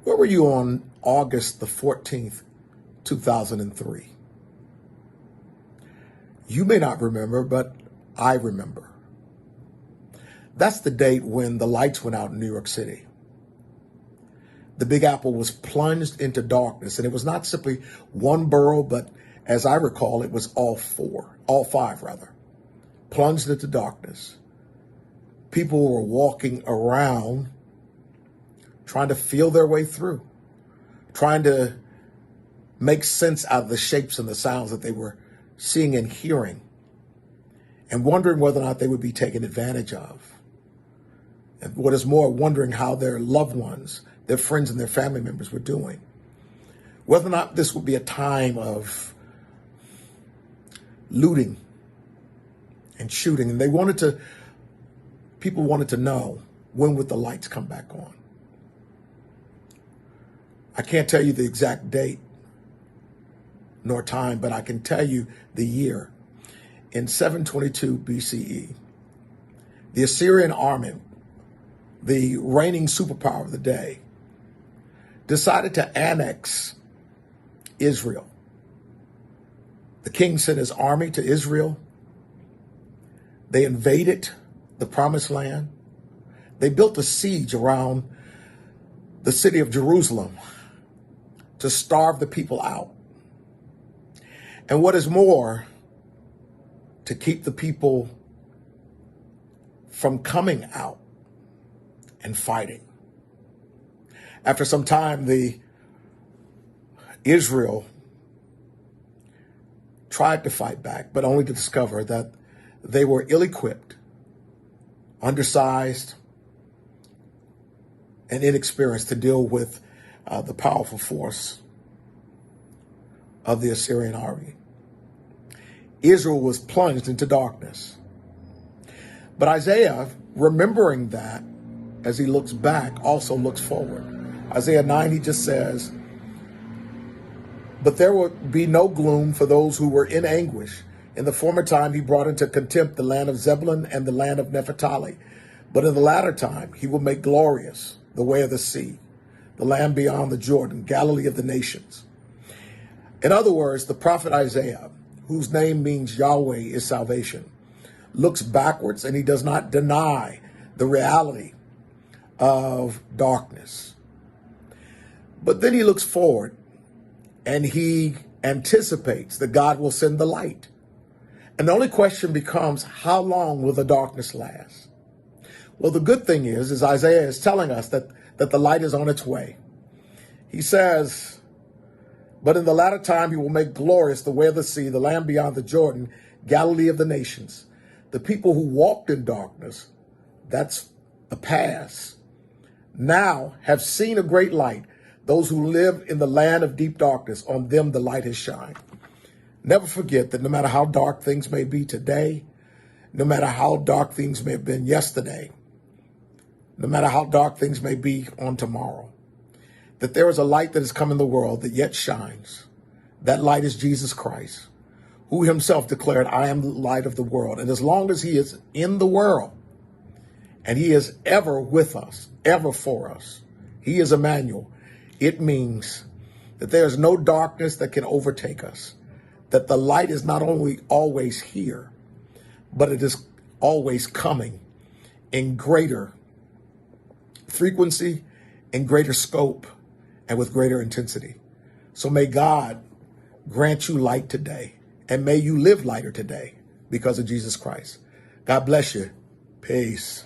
Where were you on August the 14th, 2003? You may not remember, but I remember. That's the date when the lights went out in New York City. The Big Apple was plunged into darkness, and it was not simply one borough, but as I recall, it was all five, plunged into darkness. People were walking around trying to feel their way through, trying to make sense out of the shapes and the sounds that they were seeing and hearing, and wondering whether or not they would be taken advantage of. And what is more, wondering how their loved ones, their friends and their family members were doing. Whether or not this would be a time of looting and shooting. And people wanted to know, when would the lights come back on? I can't tell you the exact date nor time, but I can tell you the year. In 722 BCE, the Assyrian army, the reigning superpower of the day, decided to annex Israel. The king sent his army to Israel. They invaded the promised land. They built a siege around the city of Jerusalem to starve the people out. And what is more, to keep the people from coming out and fighting. After some time, Israel tried to fight back, but only to discover that they were ill-equipped, undersized, and inexperienced to deal with the powerful force of the Assyrian army. Israel was plunged into darkness. But Isaiah, remembering that, as he looks back, also looks forward. Isaiah 9, he just says, "But there will be no gloom for those who were in anguish. In the former time, he brought into contempt the land of Zebulun and the land of Naphtali. But in the latter time, he will make glorious the way of the sea, the land beyond the Jordan, Galilee of the nations." In other words, the prophet Isaiah, whose name means Yahweh is salvation, looks backwards, and he does not deny the reality of darkness. But then he looks forward, and he anticipates that God will send the light. And the only question becomes, how long will the darkness last? Well, the good thing is Isaiah is telling us that the light is on its way. He says, "But in the latter time, he will make glorious the way of the sea, the land beyond the Jordan, Galilee of the nations." The people who walked in darkness, that's a past, now have seen a great light. Those who live in the land of deep darkness, on them the light has shined. Never forget that no matter how dark things may be today, no matter how dark things may have been yesterday, no matter how dark things may be on tomorrow, that there is a light that has come in the world that yet shines. That light is Jesus Christ, who himself declared, "I am the light of the world." And as long as he is in the world, and he is ever with us, ever for us, he is Emmanuel, it means that there is no darkness that can overtake us, that the light is not only always here, but it is always coming in greater frequency, in greater scope, and with greater intensity. So may God grant you light today, and may you live lighter today because of Jesus Christ. God bless you. Peace.